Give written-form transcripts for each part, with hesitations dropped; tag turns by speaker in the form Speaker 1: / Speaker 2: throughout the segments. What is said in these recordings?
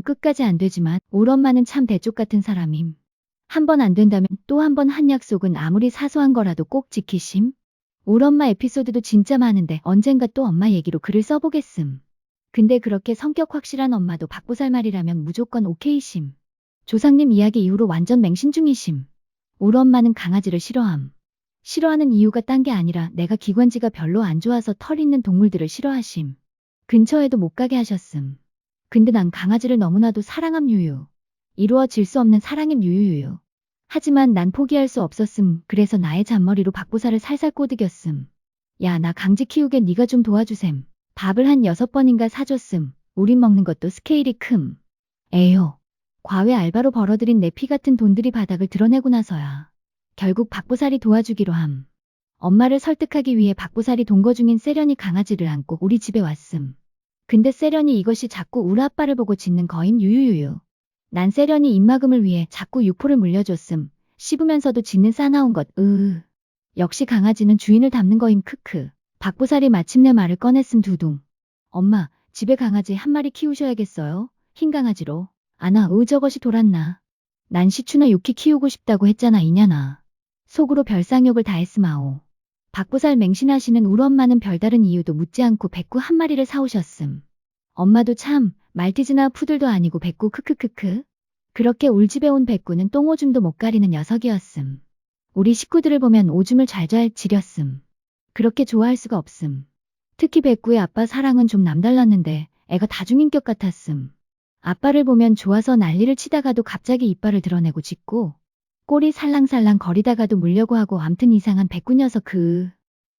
Speaker 1: 끝까지 안 되지만 울 엄마는 참 대쪽 같은 사람임. 한 번 안 된다면 또 한 번 한 약속은 아무리 사소한 거라도 꼭 지키심. 울 엄마 에피소드도 진짜 많은데 언젠가 또 엄마 얘기로 글을 써보겠음. 근데 그렇게 성격 확실한 엄마도 박보살 말이라면 무조건 오케이심. 조상님 이야기 이후로 완전 맹신 중이심. 울 엄마는 강아지를 싫어함. 싫어하는 이유가 딴 게 아니라 내가 기관지가 별로 안 좋아서 털 있는 동물들을 싫어하심. 근처에도 못 가게 하셨음. 근데 난 강아지를 너무나도 사랑함 유유. 이루어질 수 없는 사랑임 유유유유. 하지만 난 포기할 수 없었음. 그래서 나의 잔머리로 박보살을 살살 꼬드겼음. 야, 나 강지 키우게 네가 좀 도와주셈. 밥을 한 6번인가 사줬음. 우린 먹는 것도 스케일이 큼. 에휴. 과외 알바로 벌어들인 내 피 같은 돈들이 바닥을 드러내고 나서야 결국 박보살이 도와주기로 함. 엄마를 설득하기 위해 박보살이 동거 중인 세련이 강아지를 안고 우리 집에 왔음. 근데 세련이 이것이 자꾸 우리 아빠를 보고 짖는 거임 유유유유. 난 세련이 입막음을 위해 자꾸 육포를 물려줬음. 씹으면서도 짖는 싸나운 것. 역시 강아지는 주인을 닮는 거임 크크. 박보살이 마침내 말을 꺼냈음 두둥. 엄마, 집에 강아지 한 마리 키우셔야겠어요. 흰 강아지로. 아나 저것이 돌았나. 난 시추나 유키 키우고 싶다고 했잖아 이년아. 속으로 별상욕을 다 했음아오. 박보살 맹신하시는 울 엄마는 별다른 이유도 묻지 않고 백구 한 마리를 사오셨음. 엄마도 참 말티즈나 푸들도 아니고 백구 크크크크. 그렇게 울집에 온 백구는 똥오줌도 못 가리는 녀석이었음. 우리 식구들을 보면 오줌을 잘잘 지렸음. 그렇게 좋아할 수가 없음. 특히 백구의 아빠 사랑은 좀 남달랐는데 애가 다중인격 같았음. 아빠를 보면 좋아서 난리를 치다가도 갑자기 이빨을 드러내고 짖고 꼬리 살랑살랑 거리다가도 물려고 하고 암튼 이상한 백구 녀석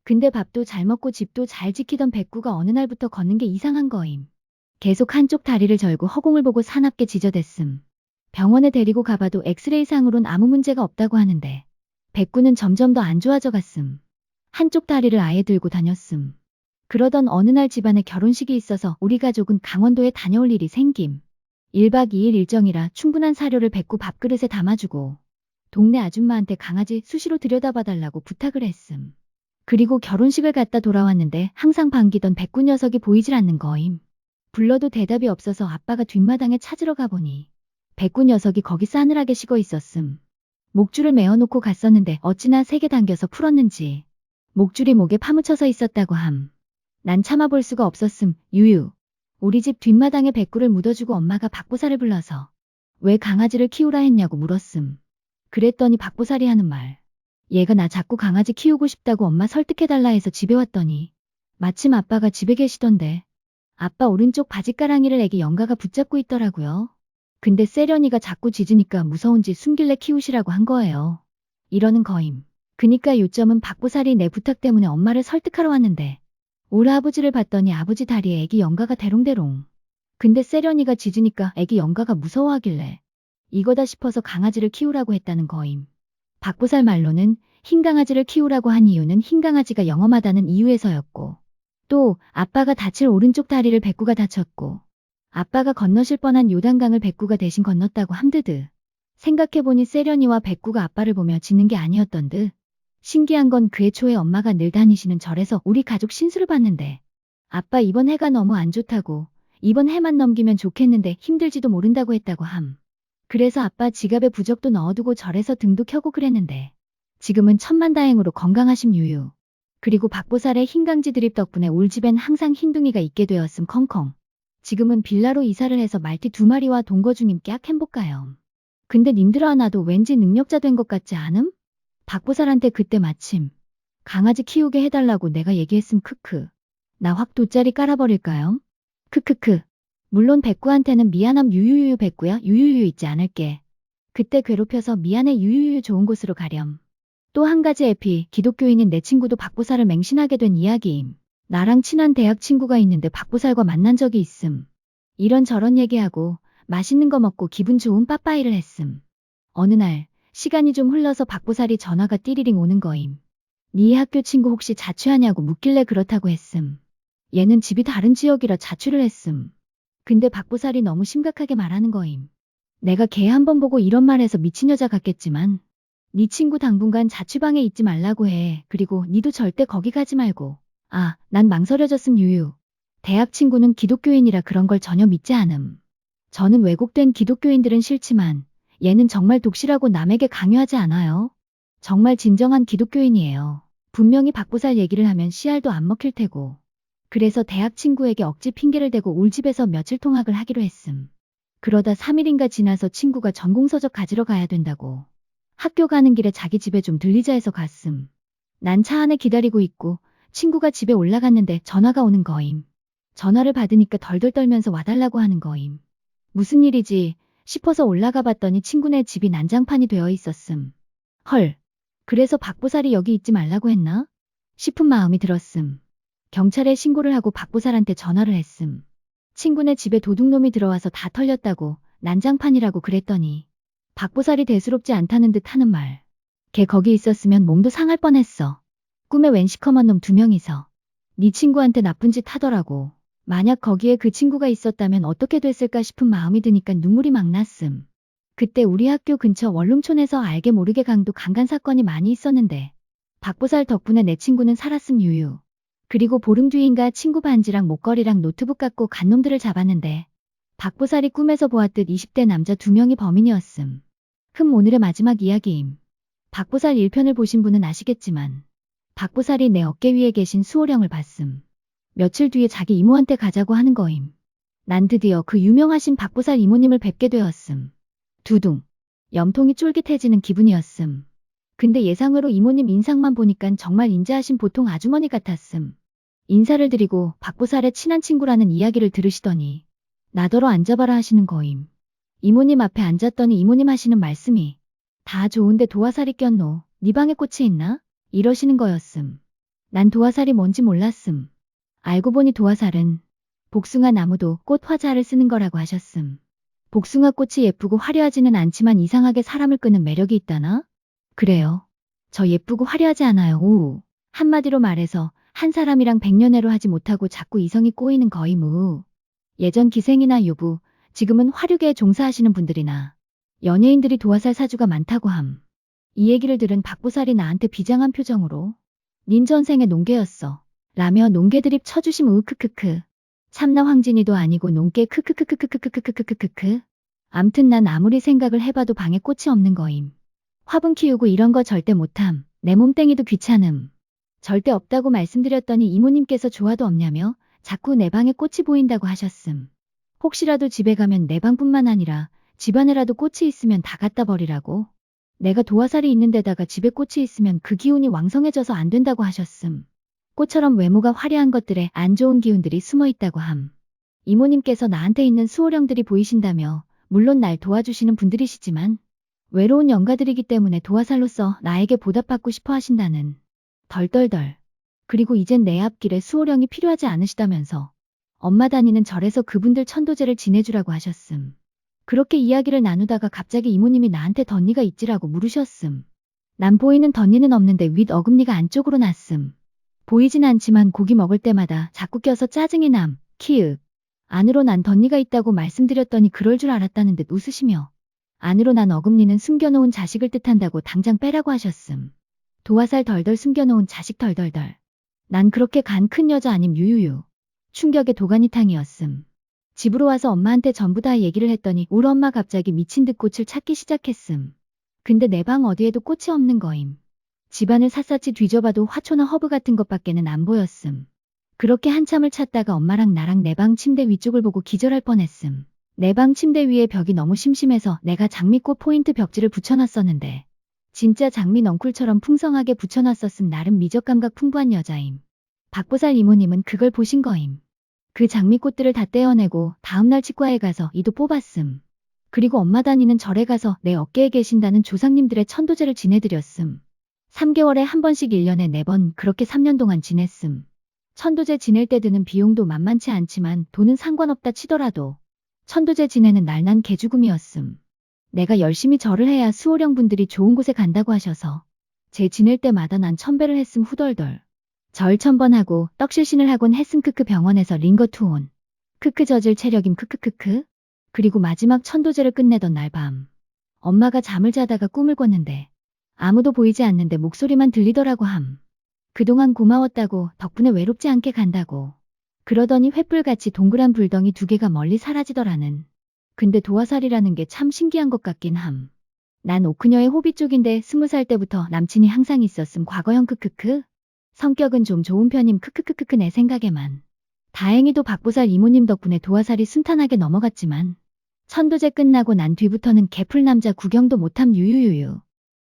Speaker 1: 근데 밥도 잘 먹고 집도 잘 지키던 백구가 어느 날부터 걷는 게 이상한 거임. 계속 한쪽 다리를 절고 허공을 보고 사납게 지저댔음. 병원에 데리고 가봐도 엑스레이상으론 아무 문제가 없다고 하는데 백구는 점점 더 안 좋아져 갔음. 한쪽 다리를 아예 들고 다녔음. 그러던 어느 날 집안에 결혼식이 있어서 우리 가족은 강원도에 다녀올 일이 생김. 1박 2일 일정이라 충분한 사료를 백구 밥그릇에 담아주고 동네 아줌마한테 강아지 수시로 들여다봐달라고 부탁을 했음. 그리고 결혼식을 갔다 돌아왔는데 항상 반기던 백구 녀석이 보이질 않는 거임. 불러도 대답이 없어서 아빠가 뒷마당에 찾으러 가보니 백구 녀석이 거기 싸늘하게 식어 있었음. 목줄을 메어놓고 갔었는데 어찌나 세게 당겨서 풀었는지 목줄이 목에 파묻혀서 있었다고 함. 난 참아볼 수가 없었음. 유유. 우리 집 뒷마당에 백구를 묻어주고 엄마가 박보살을 불러서 왜 강아지를 키우라 했냐고 물었음. 그랬더니 박보살이 하는 말. 얘가 나 자꾸 강아지 키우고 싶다고 엄마 설득해달라 해서 집에 왔더니 마침 아빠가 집에 계시던데 아빠 오른쪽 바지가랑이를 애기 영가가 붙잡고 있더라고요. 근데 세련이가 자꾸 짖으니까 무서운지 숨길래 키우시라고 한 거예요. 이러는 거임. 그니까 요점은 박보살이 내 부탁 때문에 엄마를 설득하러 왔는데 우리 아버지를 봤더니 아버지 다리에 애기 영가가 대롱대롱. 근데 세련이가 짖으니까 애기 영가가 무서워하길래 이거다 싶어서 강아지를 키우라고 했다는 거임. 박보살 말로는 흰 강아지를 키우라고 한 이유는 흰 강아지가 영험하다는 이유에서였고 또 아빠가 다칠 오른쪽 다리를 백구가 다쳤고 아빠가 건너실 뻔한 요단강을 백구가 대신 건넜다고 함드드. 생각해보니 세련이와 백구가 아빠를 보며 짖는 게 아니었던 듯. 신기한 건 그해 초에 엄마가 늘 다니시는 절에서 우리 가족 신수를 봤는데 아빠 이번 해가 너무 안 좋다고 이번 해만 넘기면 좋겠는데 힘들지도 모른다고 했다고 함. 그래서 아빠 지갑에 부적도 넣어두고 절에서 등도 켜고 그랬는데 지금은 천만다행으로 건강하심 유유. 그리고 박보살의 흰강지 드립 덕분에 울집엔 항상 흰둥이가 있게 되었음 컹컹. 지금은 빌라로 이사를 해서 말티 2마리와 동거 중임 깍 행복가요. 근데 님들아 나도 왠지 능력자 된 것 같지 않음? 박보살한테 그때 마침 강아지 키우게 해달라고 내가 얘기했음 크크. 나 확 돗자리 깔아버릴까요? 크크크. 물론 백구한테는 미안함 유유유유 백구야 유유유유 잊지 않을게. 그때 괴롭혀서 미안해 유유유유 좋은 곳으로 가렴. 또 한 가지 에피 기독교인인 내 친구도 박보살을 맹신하게 된 이야기임. 나랑 친한 대학 친구가 있는데 박보살과 만난 적이 있음. 이런저런 얘기하고 맛있는 거 먹고 기분 좋은 빠빠이를 했음. 어느 날 시간이 좀 흘러서 박보살이 전화가 띠리링 오는 거임. 네 학교 친구 혹시 자취하냐고 묻길래 그렇다고 했음. 얘는 집이 다른 지역이라 자취를 했음. 근데 박보살이 너무 심각하게 말하는 거임. 내가 걔 한 번 보고 이런 말 해서 미친 여자 같겠지만 네 친구 당분간 자취방에 있지 말라고 해. 그리고 니도 절대 거기 가지 말고. 난 망설여졌음 유유. 대학 친구는 기독교인이라 그런 걸 전혀 믿지 않음. 저는 왜곡된 기독교인들은 싫지만 얘는 정말 독실하고 남에게 강요하지 않아요. 정말 진정한 기독교인이에요. 분명히 박보살 얘기를 하면 씨알도 안 먹힐 테고. 그래서 대학 친구에게 억지 핑계를 대고 울집에서 며칠 통학을 하기로 했음. 그러다 3일인가 지나서 친구가 전공서적 가지러 가야 된다고. 학교 가는 길에 자기 집에 좀 들리자 해서 갔음. 난 차 안에 기다리고 있고 친구가 집에 올라갔는데 전화가 오는 거임. 전화를 받으니까 덜덜 떨면서 와달라고 하는 거임. 무슨 일이지 싶어서 올라가 봤더니 친구네 집이 난장판이 되어 있었음. 헐, 그래서 박보살이 여기 있지 말라고 했나? 싶은 마음이 들었음. 경찰에 신고를 하고 박보살한테 전화를 했음. 친구네 집에 도둑놈이 들어와서 다 털렸다고 난장판이라고 그랬더니 박보살이 대수롭지 않다는 듯 하는 말. 걔 거기 있었으면 몸도 상할 뻔했어. 꿈에 웬 시커먼 놈 2명이서. 네 친구한테 나쁜 짓 하더라고. 만약 거기에 그 친구가 있었다면 어떻게 됐을까 싶은 마음이 드니까 눈물이 막 났음. 그때 우리 학교 근처 원룸촌에서 알게 모르게 강도 강간 사건이 많이 있었는데 박보살 덕분에 내 친구는 살았음 유유. 그리고 보름 뒤인가 친구 반지랑 목걸이랑 노트북 갖고 간 놈들을 잡았는데 박보살이 꿈에서 보았듯 20대 남자 2명이 범인이었음. 오늘의 마지막 이야기임. 박보살 1편을 보신 분은 아시겠지만 박보살이 내 어깨 위에 계신 수호령을 봤음. 며칠 뒤에 자기 이모한테 가자고 하는 거임. 난 드디어 그 유명하신 박보살 이모님을 뵙게 되었음. 두둥. 염통이 쫄깃해지는 기분이었음. 근데 예상외로 이모님 인상만 보니깐 정말 인자하신 보통 아주머니 같았음. 인사를 드리고 박보살의 친한 친구라는 이야기를 들으시더니 나더러 앉아봐라 하시는 거임. 이모님 앞에 앉았더니 이모님 하시는 말씀이 다 좋은데 도화살이 꼈노. 네 방에 꽃이 있나? 이러시는 거였음. 난 도화살이 뭔지 몰랐음. 알고 보니 도화살은 복숭아 나무도 꽃 화자를 쓰는 거라고 하셨음. 복숭아 꽃이 예쁘고 화려하지는 않지만 이상하게 사람을 끄는 매력이 있다나? 그래요. 저 예쁘고 화려하지 않아요. 우. 한마디로 말해서 한 사람이랑 백년해로 하지 못하고 자꾸 이성이 꼬이는 거임. 우. 예전 기생이나 유부, 지금은 화류계에 종사하시는 분들이나 연예인들이 도화살 사주가 많다고 함. 이 얘기를 들은 박보살이 나한테 비장한 표정으로 닌 전생에 농개였어. 라며 농개 드립 쳐주심. 크크크크. 참나 황진이도 아니고 농개 크크크크크크크크크크크크. 암튼 난 아무리 생각을 해봐도 방에 꽃이 없는 거임. 화분 키우고 이런 거 절대 못함. 내 몸땡이도 귀찮음. 절대 없다고 말씀드렸더니 이모님께서 좋아도 없냐며 자꾸 내 방에 꽃이 보인다고 하셨음. 혹시라도 집에 가면 내 방뿐만 아니라 집안에라도 꽃이 있으면 다 갖다 버리라고. 내가 도화살이 있는 데다가 집에 꽃이 있으면 그 기운이 왕성해져서 안 된다고 하셨음. 꽃처럼 외모가 화려한 것들에 안 좋은 기운들이 숨어 있다고 함. 이모님께서 나한테 있는 수호령들이 보이신다며 물론 날 도와주시는 분들이시지만 외로운 영가들이기 때문에 도화살로서 나에게 보답받고 싶어 하신다는 덜덜덜. 그리고 이젠 내 앞길에 수호령이 필요하지 않으시다면서 엄마 다니는 절에서 그분들 천도제를 지내주라고 하셨음. 그렇게 이야기를 나누다가 갑자기 이모님이 나한테 덧니가 있지라고 물으셨음. 난 보이는 덧니는 없는데 윗 어금니가 안쪽으로 났음. 보이진 않지만 고기 먹을 때마다 자꾸 껴서 짜증이 남. 키읔. 안으로 난 덧니가 있다고 말씀드렸더니 그럴 줄 알았다는 듯 웃으시며 안으로 난 어금니는 숨겨놓은 자식을 뜻한다고 당장 빼라고 하셨음. 도화살 덜덜 숨겨놓은 자식 덜덜덜. 난 그렇게 간 큰 여자 아님 유유유. 충격의 도가니탕이었음. 집으로 와서 엄마한테 전부 다 얘기를 했더니 우리 엄마 갑자기 미친 듯 꽃을 찾기 시작했음. 근데 내 방 어디에도 꽃이 없는 거임. 집안을 샅샅이 뒤져봐도 화초나 허브 같은 것밖에는 안 보였음. 그렇게 한참을 찾다가 엄마랑 나랑 내 방 침대 위쪽을 보고 기절할 뻔했음. 내 방 침대 위에 벽이 너무 심심해서 내가 장미꽃 포인트 벽지를 붙여놨었는데 진짜 장미 넝쿨처럼 풍성하게 붙여놨었음. 나름 미적감각 풍부한 여자임. 박보살 이모님은 그걸 보신 거임. 그 장미꽃들을 다 떼어내고 다음날 치과에 가서 이도 뽑았음. 그리고 엄마 다니는 절에 가서 내 어깨에 계신다는 조상님들의 천도제를 지내드렸음. 3개월에 한 번씩 1년에 4번 그렇게 3년 동안 지냈음. 천도제 지낼 때 드는 비용도 만만치 않지만 돈은 상관없다 치더라도 천도제 지내는 날 난 개죽음이었음. 내가 열심히 절을 해야 수호령 분들이 좋은 곳에 간다고 하셔서 제 지낼 때마다 난 천배를 했음. 후덜덜. 절 1000번 하고 떡실신을 하곤 했음. 크크. 병원에서 링거 투혼. 크크. 젖을 체력임. 크크크크. 그리고 마지막 천도제를 끝내던 날 밤. 엄마가 잠을 자다가 꿈을 꿨는데 아무도 보이지 않는데 목소리만 들리더라고 함. 그동안 고마웠다고 덕분에 외롭지 않게 간다고. 그러더니 횃불같이 동그란 불덩이 2개가 멀리 사라지더라는. 근데 도화살이라는 게 참 신기한 것 같긴 함. 난 오크녀의 호비 쪽인데 20살 때부터 남친이 항상 있었음. 과거형 크크크. 성격은 좀 좋은 편임. 크크크크크. 내 생각에만. 다행히도 박보살 이모님 덕분에 도화살이 순탄하게 넘어갔지만 천도제 끝나고 난 뒤부터는 개풀 남자 구경도 못함. 유유유유.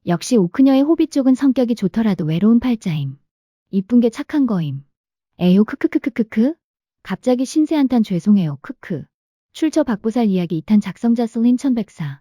Speaker 1: 역시 오크녀의 호비 쪽은 성격이 좋더라도 외로운 팔자임. 이쁜 게 착한 거임. 에요 크크크크크크. 갑자기 신세 한탄 죄송해요. 크크. 출처 박보살 이야기 2탄 작성자 슬린 천백사.